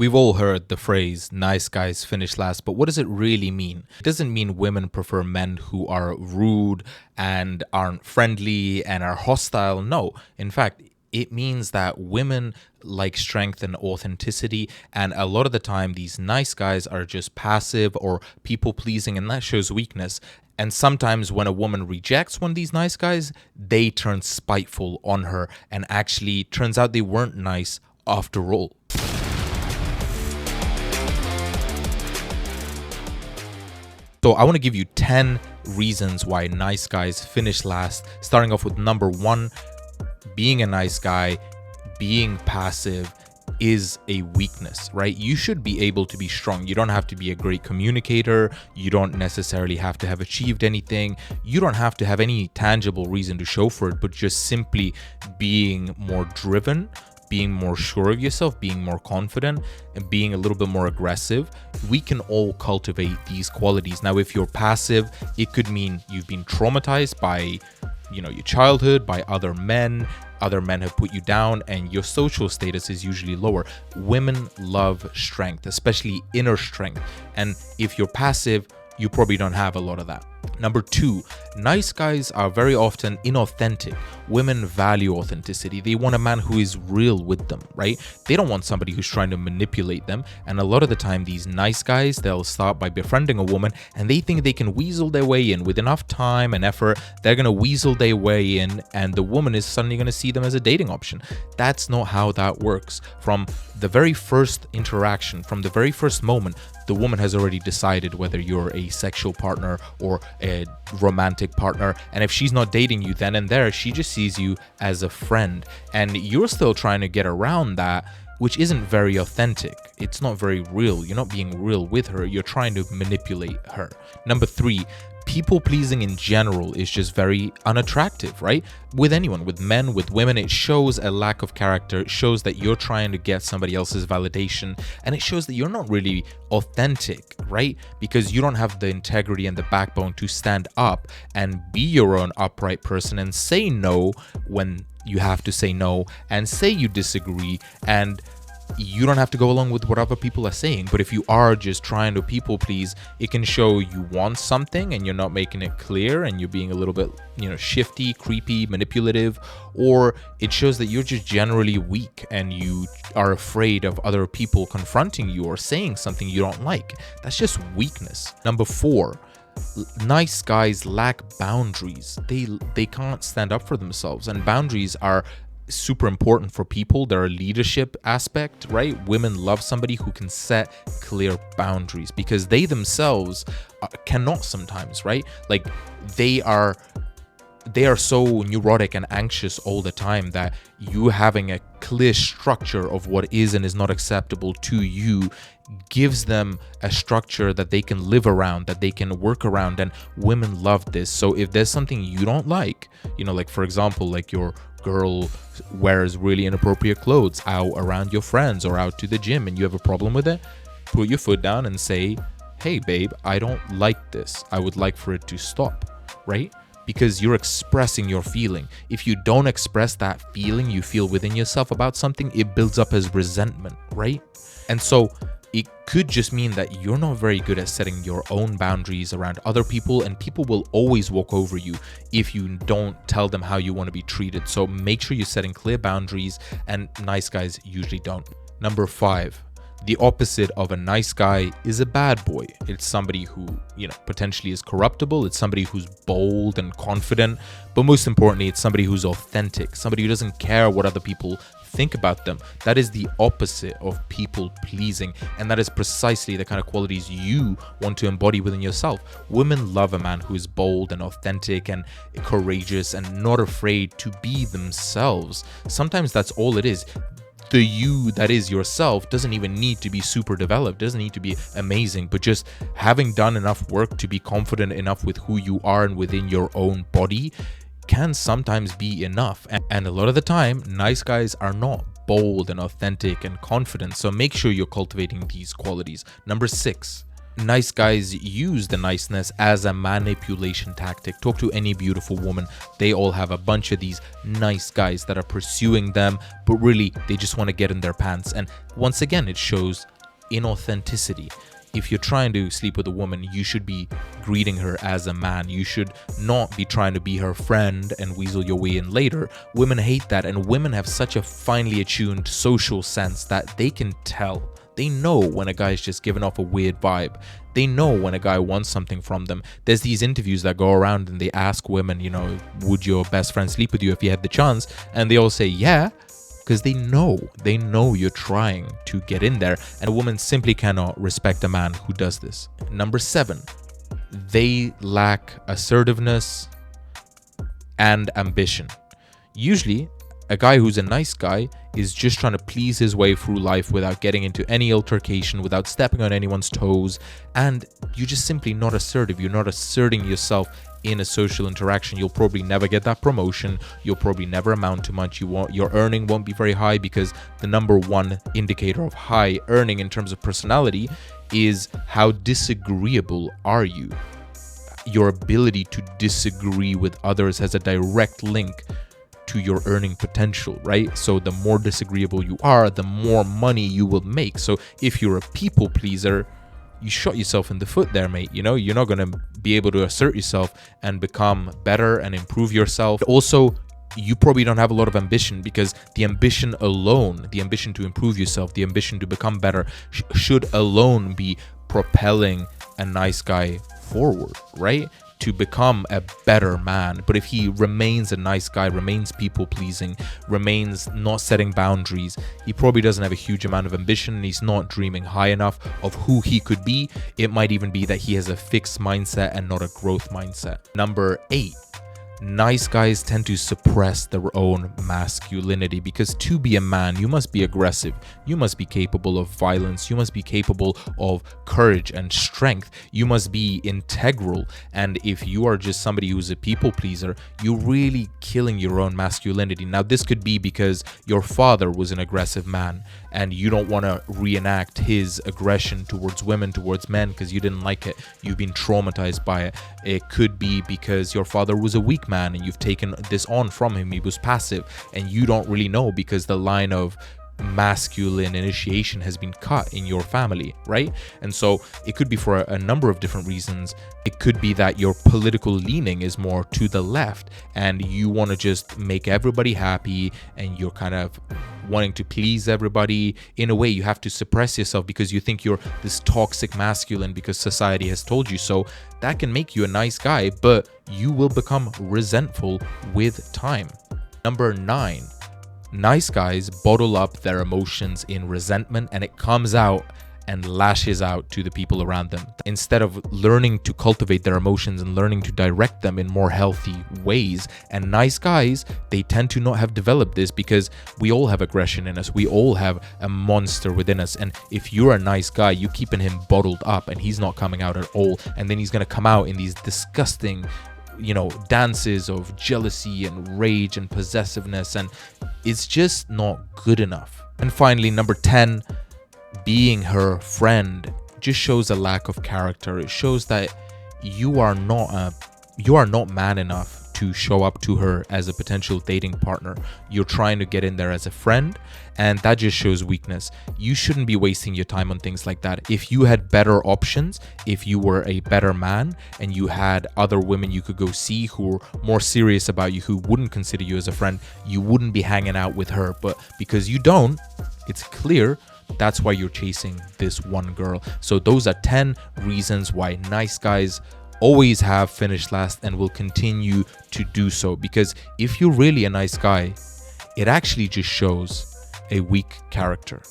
We've all heard the phrase, nice guys finish last, but what does it really mean? It doesn't mean women prefer men who are rude and aren't friendly and are hostile. No. In fact, it means that women like strength and authenticity, and a lot of the time, these nice guys are just passive or people pleasing, and that shows weakness. And sometimes when a woman rejects one of these nice guys, they turn spiteful on her, and actually turns out they weren't nice after all. So I want to give you 10 reasons why nice guys finish last, starting off with number 1, being a nice guy, being passive is a weakness, right? You should be able to be strong. You don't have to be a great communicator. You don't necessarily have to have achieved anything. You don't have to have any tangible reason to show for it, but just simply being more driven, being more sure of yourself, being more confident, and being a little bit more aggressive. We can all cultivate these qualities. Now, if you're passive, it could mean you've been traumatized by, your childhood, by other men. Other men have put you down and your social status is usually lower. Women love strength, especially inner strength. And if you're passive, you probably don't have a lot of that. Number 2, nice guys are very often inauthentic. Women value authenticity. They want a man who is real with them, right? They don't want somebody who's trying to manipulate them. And a lot of the time, these nice guys, they'll start by befriending a woman and they think they can weasel their way in with enough time and effort. They're going to weasel their way in and the woman is suddenly going to see them as a dating option. That's not how that works. From the very first interaction, from the very first moment, the woman has already decided whether you're a sexual partner or a romantic partner. And if she's not dating you then and there, she just sees you as a friend. And you're still trying to get around that, which isn't very authentic. It's not very real. You're not being real with her. You're trying to manipulate her. Number 3, people pleasing in general is just very unattractive, right? With anyone, with men, with women, it shows a lack of character. It shows that you're trying to get somebody else's validation, and it shows that you're not really authentic, right? Because you don't have the integrity and the backbone to stand up and be your own upright person and say no when you have to say no and say you disagree, and you don't have to go along with what other people are saying. But if you are just trying to people please, it can show you want something and you're not making it clear and you're being a little bit, shifty, creepy, manipulative, or it shows that you're just generally weak and you are afraid of other people confronting you or saying something you don't like. That's just weakness. Number 4, nice guys lack boundaries. They can't stand up for themselves, and boundaries are super important for people. They're a leadership aspect, right? Women love somebody who can set clear boundaries because they themselves cannot sometimes, right? Like they are so neurotic and anxious all the time that you having a clear structure of what is and is not acceptable to you gives them a structure that they can live around, that they can work around, and women love this. So if there's something you don't like, like for example, like your girl wears really inappropriate clothes out around your friends or out to the gym and you have a problem with it, put your foot down and say, hey babe, I don't like this. I would like for it to stop, right? Because you're expressing your feeling. If you don't express that feeling you feel within yourself about something, it builds up as resentment, right? And so it could just mean that you're not very good at setting your own boundaries around other people, and people will always walk over you if you don't tell them how you want to be treated. So make sure you're setting clear boundaries, and nice guys usually don't. Number 5, the opposite of a nice guy is a bad boy. It's somebody who, potentially is corruptible. It's somebody who's bold and confident, but most importantly, it's somebody who's authentic, somebody who doesn't care what other people think about them. That is the opposite of people pleasing, and that is precisely the kind of qualities you want to embody within yourself. Women love a man who is bold and authentic and courageous and not afraid to be themselves. Sometimes that's all it is. The you that is yourself doesn't even need to be super developed, doesn't need to be amazing, but just having done enough work to be confident enough with who you are and within your own body can sometimes be enough. And a lot of the time, nice guys are not bold and authentic and confident. So make sure you're cultivating these qualities. Number 6, Nice guys use the niceness as a manipulation tactic. Talk to any beautiful woman. They all have a bunch of these nice guys that are pursuing them, but really they just want to get in their pants. And once again, it shows inauthenticity. If you're trying to sleep with a woman, you should be greeting her as a man. You should not be trying to be her friend and weasel your way in later. Women hate that, and women have such a finely attuned social sense that they can tell. They know when a guy's just giving off a weird vibe. They know when a guy wants something from them. There's these interviews that go around and they ask women, would your best friend sleep with you if you had the chance? And they all say, yeah, because they know you're trying to get in there. And a woman simply cannot respect a man who does this. Number 7, they lack assertiveness and ambition. Usually, a guy who's a nice guy is just trying to please his way through life without getting into any altercation, without stepping on anyone's toes, and you're just simply not assertive. You're not asserting yourself in a social interaction. You'll probably never get that promotion. You'll probably never amount to much. Your earning won't be very high, because the number one indicator of high earning in terms of personality is how disagreeable are you. Your ability to disagree with others has a direct link to your earning potential, right? So the more disagreeable you are, the more money you will make. So if you're a people pleaser, you shot yourself in the foot there, mate. You're not going to be able to assert yourself and become better and improve yourself. Also, you probably don't have a lot of ambition, because the ambition alone, the ambition to improve yourself, the ambition to become better should alone be propelling a nice guy forward, right? To become a better man. But if he remains a nice guy, remains people pleasing, remains not setting boundaries, he probably doesn't have a huge amount of ambition, and he's not dreaming high enough of who he could be. It might even be that he has a fixed mindset and not a growth mindset. Number 8, nice guys tend to suppress their own masculinity, because to be a man, you must be aggressive, you must be capable of violence, you must be capable of courage and strength, you must be integral. And if you are just somebody who's a people pleaser, you're really killing your own masculinity. Now, this could be because your father was an aggressive man and you don't want to reenact his aggression towards women, towards men, because you didn't like it. You've been traumatized by it. It could be because your father was a weak man and you've taken this on from him. He was passive and you don't really know, because the line of masculine initiation has been cut in your family, right? And so it could be for a number of different reasons. It could be that your political leaning is more to the left and you want to just make everybody happy and you're kind of wanting to please everybody. In a way, you have to suppress yourself because you think you're this toxic masculine because society has told you so. That can make you a nice guy, but you will become resentful with time. Number 9, nice guys bottle up their emotions in resentment, and it comes out and lashes out to the people around them. Instead of learning to cultivate their emotions and learning to direct them in more healthy ways. And nice guys, they tend to not have developed this, because we all have aggression in us. We all have a monster within us. And if you're a nice guy, you're keeping him bottled up and he's not coming out at all. And then he's going to come out in these disgusting dances of jealousy and rage and possessiveness, and it's just not good enough. And finally, number 10, being her friend just shows a lack of character. It shows that you are not man enough to show up to her as a potential dating partner. You're trying to get in there as a friend, and that just shows weakness. You shouldn't be wasting your time on things like that. If you had better options, if you were a better man and you had other women you could go see who were more serious about you, who wouldn't consider you as a friend, you wouldn't be hanging out with her. But because you don't, it's clear that's why you're chasing this one girl. So those are 10 reasons why nice guys always have finished last and will continue to do so. Because if you're really a nice guy, it actually just shows a weak character.